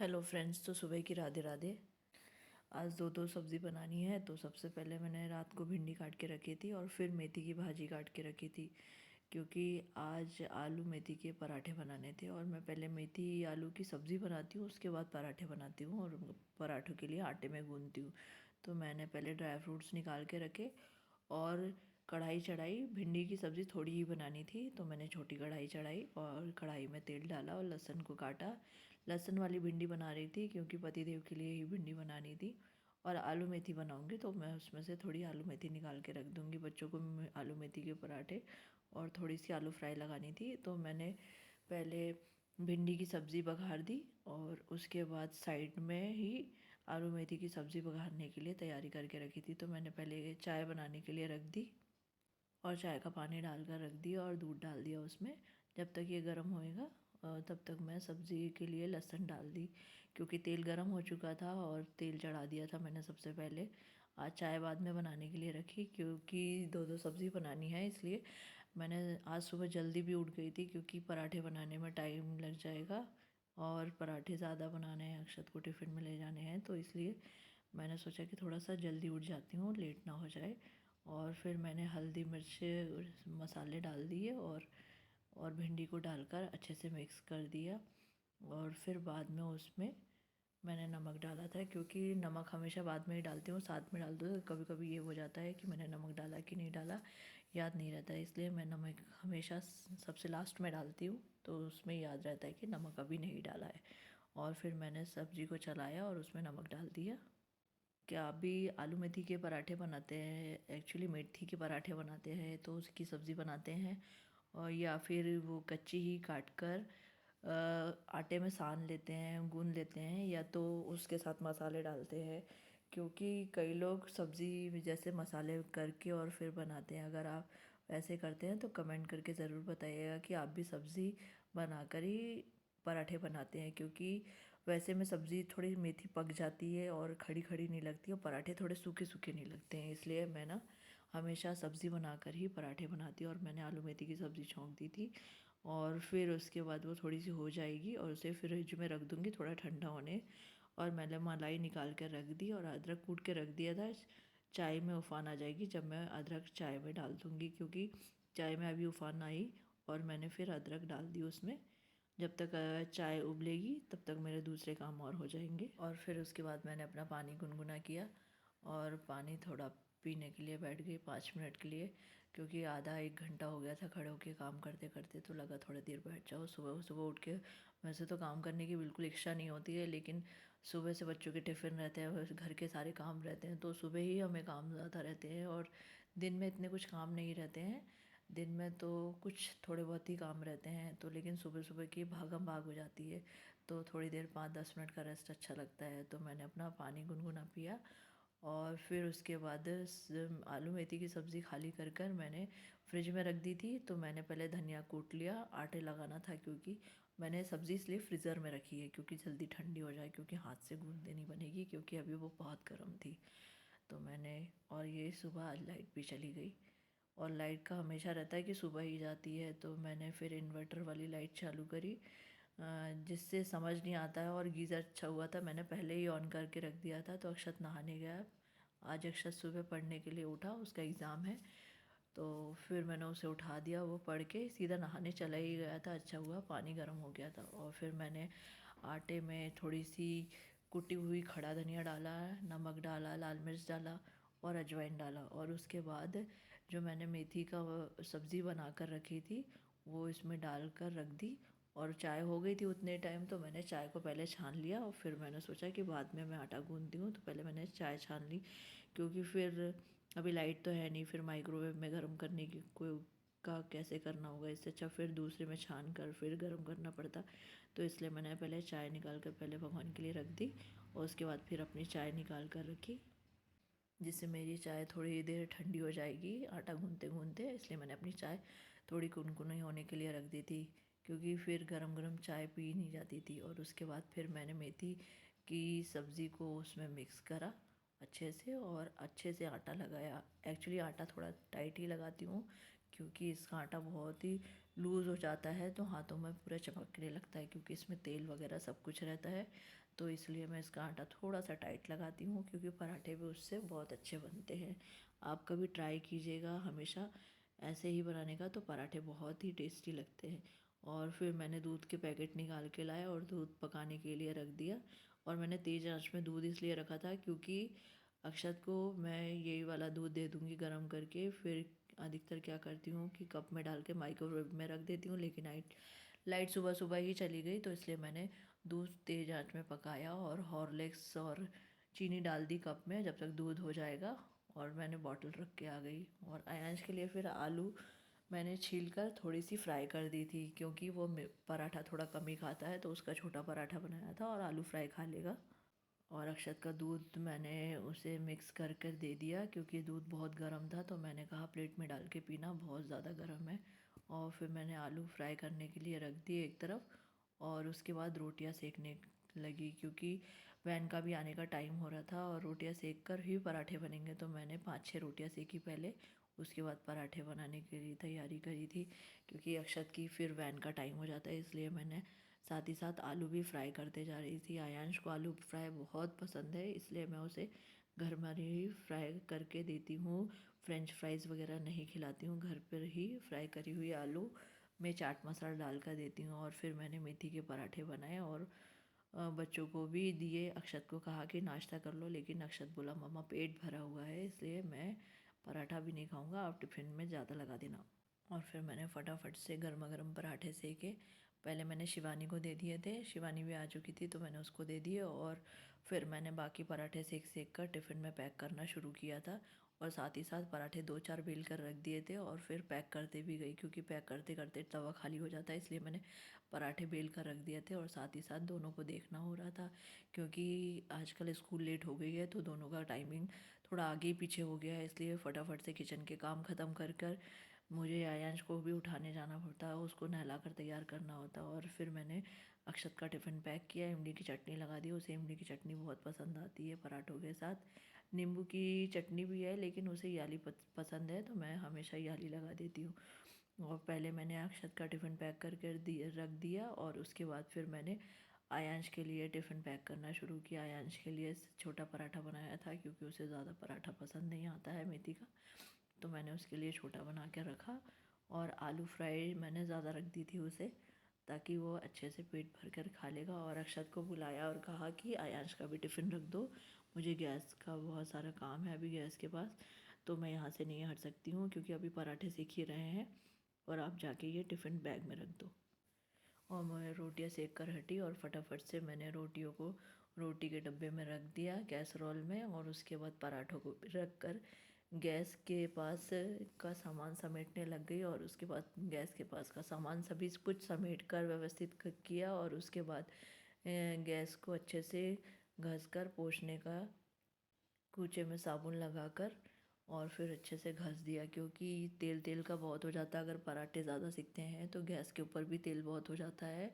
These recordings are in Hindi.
Hello friends. तो सुबह की राधे राधे। आज दो सब्ज़ी बनानी है। तो सबसे पहले मैंने रात को भिंडी काट के रखी थी और फिर मेथी की भाजी काट के रखी थी, क्योंकि आज आलू मेथी के पराठे बनाने थे। और मैं पहले मेथी आलू की सब्ज़ी बनाती हूँ, उसके बाद पराठे बनाती हूँ और पराठों के लिए आटे में गूंथती हूँ। तो मैंने पहले ड्राई फ्रूट्स निकाल के रखे और कढ़ाई चढ़ाई। भिंडी की सब्ज़ी थोड़ी ही बनानी थी, तो मैंने छोटी कढ़ाई चढ़ाई और कढ़ाई में तेल डाला और लहसुन को काटा। लहसुन वाली भिंडी बना रही थी क्योंकि पतिदेव के लिए ही भिंडी बनानी थी। और आलू मेथी बनाऊंगी तो मैं उसमें से थोड़ी आलू मेथी निकाल के रख दूंगी बच्चों को। आलू मेथी के पराठे और थोड़ी सी आलू फ्राई लगानी थी। तो मैंने पहले भिंडी की सब्ज़ी बघार दी और उसके बाद साइड में ही आलू मेथी की सब्ज़ी बघारने के लिए तैयारी करके रखी थी। तो मैंने पहले चाय बनाने के लिए रख दी और चाय का पानी डालकर रख दिया और दूध डाल दिया उसमें। जब तक ये गर्म होएगा तब तक मैं सब्ज़ी के लिए लहसुन डाल दी, क्योंकि तेल गर्म हो चुका था और तेल चढ़ा दिया था मैंने सबसे पहले। आज चाय बाद में बनाने के लिए रखी, क्योंकि दो सब्ज़ी बनानी है, इसलिए मैंने आज सुबह जल्दी भी उठ गई थी, क्योंकि पराठे बनाने में टाइम लग जाएगा और पराठे ज़्यादा बनाने हैं, अक्षत को टिफ़िन में ले जाने हैं। तो इसलिए मैंने सोचा कि थोड़ा सा जल्दी उठ जाती हूँ, लेट ना हो जाए। और फिर मैंने हल्दी मिर्च मसाले डाल दिए और भिंडी को डालकर अच्छे से मिक्स कर दिया। और फिर बाद में उसमें मैंने नमक डाला था, क्योंकि नमक हमेशा बाद में ही डालती हूँ, साथ में डाल दो तो कभी कभी ये हो जाता है कि मैंने नमक डाला कि नहीं डाला, याद नहीं रहता है। इसलिए मैं नमक हमेशा सबसे लास्ट में डालती हूँ, तो उसमें याद रहता है कि नमक अभी नहीं डाला है। और फिर मैंने सब्ज़ी को चलाया और उसमें नमक डाल दिया। क्या आप भी आलू मेथी के पराठे बनाते हैं? एक्चुअली मेथी के पराठे बनाते हैं तो उसकी सब्ज़ी बनाते हैं, और या फिर वो कच्ची ही काट कर आटे में सान लेते हैं, गूंद लेते हैं, या तो उसके साथ मसाले डालते हैं। क्योंकि कई लोग सब्ज़ी जैसे मसाले करके और फिर बनाते हैं। अगर आप ऐसे करते हैं तो कमेंट करके ज़रूर बताइएगा कि आप भी सब्ज़ी बनाकर ही पराठे बनाते हैं, क्योंकि वैसे में सब्ज़ी थोड़ी मेथी पक जाती है और खड़ी खड़ी नहीं लगती, और पराठे थोड़े सूखे सूखे नहीं लगते हैं। इसलिए मैं ना हमेशा सब्ज़ी बनाकर ही पराठे बनाती हूँ। और मैंने आलू मेथी की सब्ज़ी छोंक दी थी और फिर उसके बाद वो थोड़ी सी हो जाएगी और उसे फ्रिज में रख दूँगी थोड़ा ठंडा होने। और मैंने मलाई निकाल कर रख दी और अदरक कूट के रख दिया था। चाय में उफान आ जाएगी जब मैं अदरक चाय में डाल दूँगी, क्योंकि चाय में अभी उफान आई और मैंने फिर अदरक डाल दी उसमें। जब तक चाय उबलेगी तब तक मेरे दूसरे काम और हो जाएंगे। और फिर उसके बाद मैंने अपना पानी गुनगुना किया और पानी थोड़ा पीने के लिए बैठ गई 5 मिनट के लिए, क्योंकि आधा एक घंटा हो गया था खड़े होके काम करते करते। तो लगा थोड़ी देर बैठ जाओ। सुबह सुबह उठ के वैसे तो काम करने की बिल्कुल इच्छा नहीं होती है, लेकिन सुबह से बच्चों के टिफ़िन रहते हैं, घर के सारे काम रहते हैं, तो सुबह ही हमें काम ज़्यादा रहते हैं और दिन में इतने कुछ काम नहीं रहते हैं। दिन में तो कुछ थोड़े बहुत ही काम रहते हैं, तो लेकिन सुबह सुबह की भागम भाग हो जाती है, तो थोड़ी देर 5-10 मिनट का रेस्ट अच्छा लगता है। तो मैंने अपना पानी गुनगुना पिया और फिर उसके बाद आलू मेथी की सब्ज़ी खाली कर कर मैंने फ्रिज में रख दी थी। तो मैंने पहले धनिया कूट लिया, आटे लगाना था, क्योंकि मैंने सब्ज़ी इसलिए फ्रीज़र में रखी है क्योंकि जल्दी ठंडी हो जाए, क्योंकि हाथ से गूँध देनी बनेगी, क्योंकि अभी वो बहुत गर्म थी। तो मैंने, और ये सुबह आज लाइट भी चली गई और लाइट का हमेशा रहता है कि सुबह ही जाती है। तो मैंने फिर इन्वर्टर वाली लाइट चालू करी, जिससे समझ नहीं आता है। और गीज़र अच्छा हुआ था, मैंने पहले ही ऑन करके रख दिया था। तो अक्षत नहाने गया। आज अक्षत सुबह पढ़ने के लिए उठा, उसका एग्ज़ाम है, तो फिर मैंने उसे उठा दिया। वो पढ़ के सीधा नहाने चला ही गया था। अच्छा हुआ पानी गर्म हो गया था। और फिर मैंने आटे में थोड़ी सी कुटी हुई खड़ा धनिया डाला, नमक डाला, लाल मिर्च डाला और अजवाइन डाला। और उसके बाद जो मैंने मेथी का सब्ज़ी बना कर रखी थी वो इसमें डाल कर रख दी। और चाय हो गई थी उतने टाइम, तो मैंने चाय को पहले छान लिया और फिर मैंने सोचा कि बाद में मैं आटा गूंथती हूँ, तो पहले मैंने चाय छान ली, क्योंकि फिर अभी लाइट तो है नहीं, फिर माइक्रोवेव में गर्म करने की कोई का कैसे करना होगा, इससे अच्छा फिर दूसरे में छान कर फिर गर्म करना पड़ता। तो इसलिए मैंने पहले चाय निकाल कर पहले भगवान के लिए रख दी और उसके बाद फिर अपनी चाय निकाल कर रखी, जिससे मेरी चाय थोड़ी देर ठंडी हो जाएगी आटा गूंथते गूंथते। इसलिए मैंने अपनी चाय थोड़ी कुनकुनी होने के लिए रख दी थी, क्योंकि फिर गरम गरम चाय पी नहीं जाती थी। और उसके बाद फिर मैंने मेथी की सब्ज़ी को उसमें मिक्स करा अच्छे से और अच्छे से आटा लगाया। एक्चुअली आटा थोड़ा टाइट ही लगाती हूँ, क्योंकि इसका आटा बहुत ही लूज़ हो जाता है तो हाथों में पूरा चमकने लगता है, क्योंकि इसमें तेल वगैरह सब कुछ रहता है। तो इसलिए मैं इसका आटा थोड़ा सा टाइट लगाती हूँ, क्योंकि पराठे भी उससे बहुत अच्छे बनते हैं। आप कभी ट्राई कीजिएगा हमेशा ऐसे ही बनाने का, तो पराठे बहुत ही टेस्टी लगते हैं। और फिर मैंने दूध के पैकेट निकाल के लाया और दूध पकाने के लिए रख दिया। और मैंने तेज़ आंच में दूध इसलिए रखा था क्योंकि अक्षत को मैं यही वाला दूध दे दूँगी गर्म करके। फिर अधिकतर क्या करती हूँ कि कप में डाल के माइक्रोवेव में रख देती हूँ, लेकिन लाइट सुबह सुबह ही चली गई, तो इसलिए मैंने दूध तेज़ आंच में पकाया और हॉर्लिक्स और चीनी डाल दी कप में जब तक दूध हो जाएगा। और मैंने बॉटल रख के आ गई। और आयांश के लिए फिर आलू मैंने छील कर थोड़ी सी फ्राई कर दी थी, क्योंकि वो पराठा थोड़ा कम ही खाता है, तो उसका छोटा पराठा बनाया था और आलू फ्राई खा लेगा। और अक्षत का दूध मैंने उसे मिक्स कर कर दे दिया, क्योंकि दूध बहुत गर्म था, तो मैंने कहा प्लेट में डाल के पीना, बहुत ज़्यादा गर्म है। और फिर मैंने आलू फ्राई करने के लिए रख दिए एक तरफ, और उसके बाद रोटियां सेकने लगी, क्योंकि वैन का भी आने का टाइम हो रहा था और रोटियां सेक कर ही पराठे बनेंगे। तो मैंने 5-6 रोटियां सेकी पहले, उसके बाद पराठे बनाने के लिए तैयारी करी थी, क्योंकि अक्षत की फिर वैन का टाइम हो जाता है। इसलिए मैंने साथ ही साथ आलू भी फ्राई करते जा रही थी। आयांश को आलू फ्राई बहुत पसंद है, इसलिए मैं उसे घर में ही फ्राई करके देती हूँ। फ्रेंच फ्राइज़ वगैरह नहीं खिलाती हूँ, घर पर ही फ्राई करी हुई आलू में चाट मसाला डाल कर देती हूँ। और फिर मैंने मेथी के पराठे बनाए और बच्चों को भी दिए। अक्षत को कहा कि नाश्ता कर लो, लेकिन अक्षत बोला मम्मा पेट भरा हुआ है, इसलिए मैं पराठा भी नहीं खाऊंगा, आप टिफ़िन में ज़्यादा लगा देना। और फिर मैंने फटाफट से गर्मा गर्म पराठे सेके। पहले मैंने शिवानी को दे दिए थे, शिवानी भी आ चुकी थी तो मैंने उसको दे दिए। और फिर मैंने बाकी पराठे सेक सेक कर टिफ़िन में पैक करना शुरू किया था। और साथ ही साथ पराठे 2-4 बेल कर रख दिए थे और फिर पैक करते भी गई, क्योंकि पैक करते करते तवा खाली हो जाता है, इसलिए मैंने पराठे बेल कर रख दिए थे। और साथ ही साथ दोनों को देखना हो रहा था, क्योंकि आजकल स्कूल लेट हो गई है, तो दोनों का टाइमिंग थोड़ा आगे पीछे हो गया है। इसलिए फटाफट से किचन के काम ख़त्म कर कर मुझे आयांश को भी उठाने जाना पड़ता, उसको नहला कर तैयार करना होता। और फिर मैंने अक्षत का टिफ़िन पैक किया, इमली की चटनी लगा दी। उसे इमली की चटनी बहुत पसंद आती है पराठों के साथ। नींबू की चटनी भी है, लेकिन उसे याली पसंद है, तो मैं हमेशा याली लगा देती हूँ। और पहले मैंने अक्षत का टिफ़िन पैक रख दिया, और उसके बाद फिर मैंने आयांश के लिए टिफ़िन पैक करना शुरू किया। आयांश के लिए छोटा पराठा बनाया था, क्योंकि उसे ज़्यादा पराठा पसंद नहीं आता है मेथी का, तो मैंने उसके लिए छोटा बना के रखा। और आलू फ्राई मैंने ज़्यादा रख दी थी उसे, ताकि वो अच्छे से पेट भर कर खा लेगा। और अक्षत को बुलाया और कहा कि आयांश का भी टिफ़िन रख दो, मुझे गैस का बहुत सारा काम है अभी गैस के पास, तो मैं यहाँ से नहीं हट सकती हूँ, क्योंकि अभी पराठे सीख ही रहे हैं, और आप जाके ये टिफ़िन बैग में रख दो। और मैं रोटियां सेक कर हटी, और फटाफट से मैंने रोटियों को रोटी के डब्बे में रख दिया कैसरोल में, और उसके बाद पराठों को रख कर गैस के पास का सामान समेटने लग गई। और उसके बाद गैस के पास का सामान सभी कुछ समेट कर व्यवस्थित किया, और उसके बाद गैस को अच्छे से घस कर पोंछने का, कूचे में साबुन लगाकर, और फिर अच्छे से घस दिया, क्योंकि तेल तेल का बहुत हो जाता है अगर पराठे ज़्यादा सिकते हैं, तो गैस के ऊपर भी तेल बहुत हो जाता है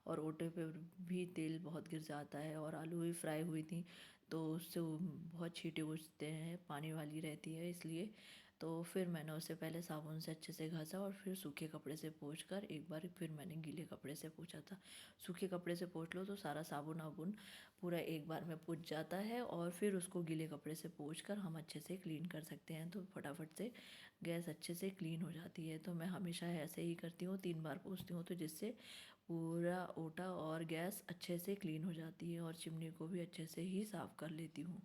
और ओटे पे भी तेल बहुत गिर जाता है। और आलू भी फ्राई हुई थी, तो उससे बहुत छींटे उठते हैं, पानी वाली रहती है, इसलिए तो फिर मैंने उसे पहले साबुन से अच्छे से घसा, और फिर सूखे कपड़े से पोंछ कर एक बार फिर मैंने गीले कपड़े से पोंछा था। सूखे कपड़े से पोंछ लो तो सारा साबुन वाबुन पूरा एक बार में पुज जाता है, और फिर उसको गीले कपड़े से पोंछ कर हम अच्छे से क्लीन कर सकते हैं, तो फटाफट से गैस अच्छे से क्लीन हो जाती है। तो मैं हमेशा ऐसे ही करती हूँ, 3 बार पोंछती हूँ, तो जिससे पूरा ओटा और गैस अच्छे से क्लीन हो जाती है, और चिमनी को भी अच्छे से ही साफ़ कर लेती हूँ।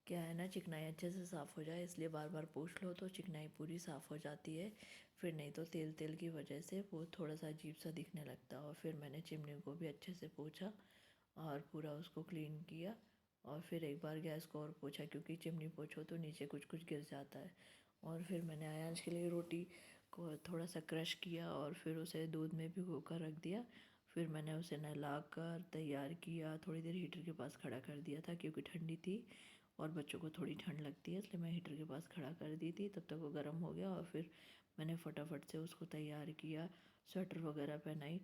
क्या है ना, चिकनाई अच्छे से साफ़ हो जाए, इसलिए बार बार पोंछ लो तो चिकनाई पूरी साफ़ हो जाती है। फिर नहीं तो तेल तेल की वजह से वो थोड़ा सा अजीब सा दिखने लगता है। और फिर मैंने चिमनी को भी अच्छे से पोंछा और पूरा उसको क्लीन किया, और फिर एक बार गैस को और पोंछा, क्योंकि चिमनी पोंछो तो नीचे कुछ कुछ गिर जाता है। और फिर मैंने आयांश के लिए रोटी को थोड़ा सा क्रश किया, और फिर उसे दूध में भिगो कर रख दिया। फिर मैंने उसे नहला कर तैयार किया, थोड़ी देर हीटर के पास खड़ा कर दिया था, क्योंकि ठंडी थी और बच्चों को थोड़ी ठंड लगती है, इसलिए मैं हीटर के पास खड़ा कर दी थी। तब तक वो गर्म हो गया, और फिर मैंने फटाफट से उसको तैयार किया, स्वेटर वगैरह पहनाई।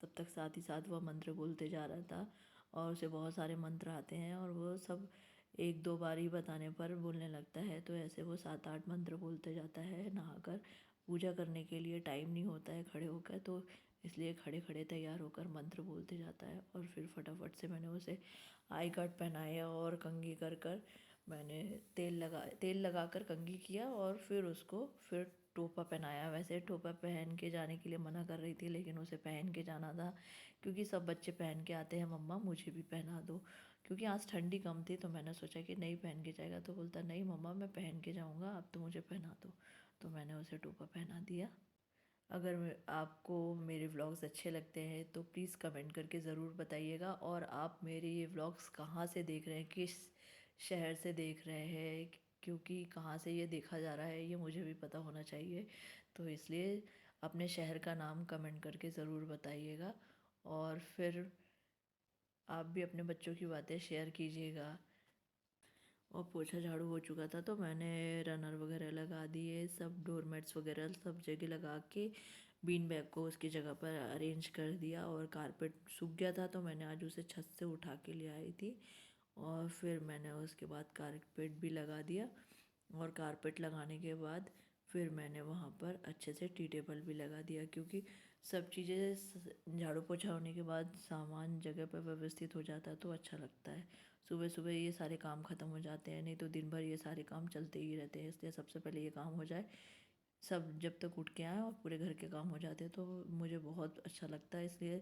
तब तक साथ ही साथ वह मंत्र बोलते जा रहा था, और उसे बहुत सारे मंत्र आते हैं, और वो सब एक दो बार ही बताने पर बोलने लगता है। तो ऐसे वो 7-8 मंत्र बोलते जाता है नहाकर। पूजा करने के लिए टाइम नहीं होता है खड़े होकर, तो इसलिए खड़े खड़े तैयार होकर मंत्र बोलते जाता है। और फिर फटाफट से मैंने उसे आई कार्ड पहनाया और कंघी कर कर मैंने तेल लगा कर कंघी किया और फिर उसको फिर टोपा पहनाया। वैसे टोपा पहन के जाने के लिए मना कर रही थी, लेकिन उसे पहन के जाना था क्योंकि सब बच्चे पहन के आते हैं, मम्मा मुझे भी पहना दो। क्योंकि आज ठंडी कम थी तो मैंने सोचा कि नहीं पहन के जाएगा, तो बोलता नहीं मम्मा मैं पहन के जाऊँगा, अब तो मुझे पहना दो। तो मैंने उसे टोपा पहना दिया। अगर आपको मेरे व्लॉग्स अच्छे लगते हैं तो प्लीज़ कमेंट करके ज़रूर बताइएगा। और आप मेरे ये व्लॉग्स कहाँ से देख रहे हैं, किस शहर से देख रहे हैं, क्योंकि कहाँ से ये देखा जा रहा है ये मुझे भी पता होना चाहिए। तो इसलिए अपने शहर का नाम कमेंट करके ज़रूर बताइएगा। और फिर आप भी अपने बच्चों की बातें शेयर कीजिएगा। और पोछा झाड़ू हो चुका था तो मैंने रनर वगैरह लगा दिए, सब डोरमेट्स वगैरह सब जगह लगा के बीन बैग को उसकी जगह पर अरेंज कर दिया। और कारपेट सूख गया था तो मैंने आज उसे छत से उठा के ले आई थी। और फिर मैंने उसके बाद कारपेट भी लगा दिया। और कारपेट लगाने के बाद फिर मैंने वहाँ पर अच्छे से टी टेबल भी लगा दिया, क्योंकि सब चीज़ें झाड़ू पोछा होने के बाद सामान जगह पर व्यवस्थित हो जाता है तो अच्छा लगता है। सुबह सुबह ये सारे काम ख़त्म हो जाते हैं, नहीं तो दिन भर ये सारे काम चलते ही रहते हैं। इसलिए सबसे पहले ये काम हो जाए, सब जब तक उठ के आए और पूरे घर के काम हो जाते हैं तो मुझे बहुत अच्छा लगता है। इसलिए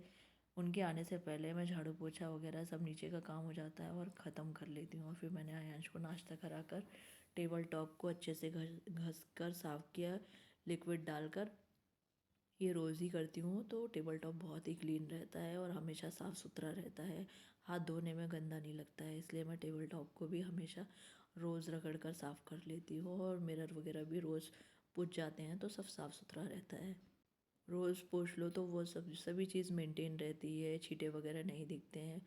उनके आने से पहले मैं झाड़ू पोछा वगैरह सब नीचे का काम हो जाता है और ख़त्म कर लेती हूँ। और फिर मैंने आयांश को नाश्ता कराकर टेबल टॉप को अच्छे से घस कर साफ़ किया लिक्विड डालकर। ये रोज़ ही करती हूँ तो टेबल टॉप बहुत ही क्लीन रहता है और हमेशा साफ़ सुथरा रहता है, हाथ धोने में गंदा नहीं लगता है। इसलिए मैं टेबल टॉप को भी हमेशा रोज़ रगड़ कर साफ़ कर लेती हूँ। और मिरर वगैरह भी रोज़ पोंछ जाते हैं तो सब साफ़ सुथरा रहता है। रोज़ पोंछ लो तो वो सब सभी चीज़ मेंटेन रहती है, छींटे वगैरह नहीं दिखते हैं।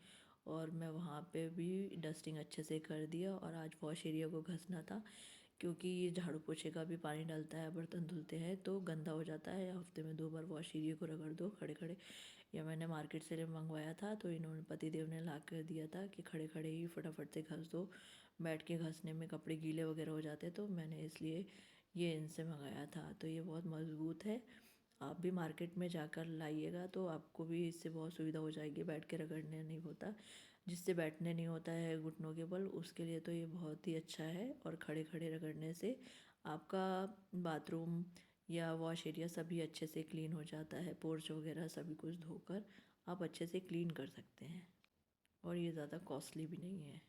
और मैं वहाँ पे भी डस्टिंग अच्छे से कर दिया। और आज वॉश एरिया को घसना था, क्योंकि ये झाड़ू पोछे का भी पानी डलता है, बर्तन धुलते हैं तो गंदा हो जाता है। हफ्ते में 2 बार वॉश एरिया को रगड़ दो खड़े खड़े। या मैंने मार्केट से मंगवाया था तो इन्होंने पतिदेव ने ला कर दिया था कि खड़े खड़े ही फटाफट से घस दो, बैठ के घसने में कपड़े गीले वगैरह हो जाते, तो मैंने इसलिए ये इनसे मंगाया था। तो ये बहुत मज़बूत है, आप भी मार्केट में जाकर लाइएगा तो आपको भी इससे बहुत सुविधा हो जाएगी, बैठ के रगड़ने नहीं होता। जिससे बैठने नहीं होता है घुटनों के बल, उसके लिए तो ये बहुत ही अच्छा है। और खड़े खड़े रगड़ने से आपका बाथरूम या वॉश एरिया सभी अच्छे से क्लीन हो जाता है, पोर्च वगैरह सभी कुछ धोकर आप अच्छे से क्लीन कर सकते हैं। और ये ज़्यादा कॉस्टली भी नहीं है।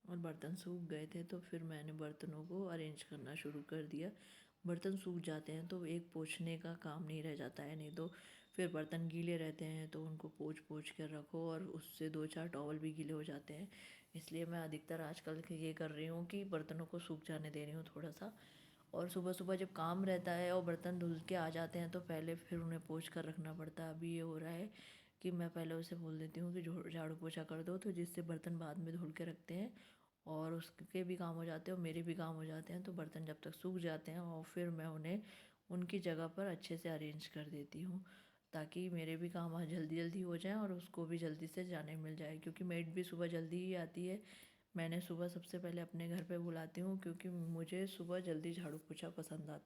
और बर्तन सूख गए थे तो फिर मैंने बर्तनों को अरेंज करना शुरू कर दिया। बर्तन सूख जाते हैं तो एक पोंछने का काम नहीं रह जाता है, नहीं तो फिर बर्तन गीले रहते हैं तो उनको पोंछ पोंछ कर रखो और उससे 2-4 टॉवल भी गीले हो जाते हैं। इसलिए मैं अधिकतर आजकल ये कर रही हूँ कि बर्तनों को सूख जाने दे रही हूँ थोड़ा सा। और सुबह सुबह जब काम रहता है और बर्तन धुल के आ जाते हैं तो पहले फिर उन्हें पोंछ कर रखना पड़ता है। अभी ये हो रहा है कि मैं पहले उसे बोल देती हूँ कि झाड़ू पोछा कर दो, तो जिससे बर्तन बाद में धुल के रखते हैं और उसके भी काम हो जाते हैं और मेरे भी काम हो जाते हैं। तो बर्तन जब तक सूख जाते हैं और फिर मैं उन्हें उनकी जगह पर अच्छे से अरेंज कर देती हूँ, ताकि मेरे भी काम जल्दी जल्दी हो जाएं और उसको भी जल्दी से जाने मिल जाए। क्योंकि मेड भी सुबह जल्दी ही आती है, मैंने सुबह सबसे पहले अपने घर पे बुलाती हूँ, क्योंकि मुझे सुबह जल्दी झाड़ू पोछा पसंद आता है।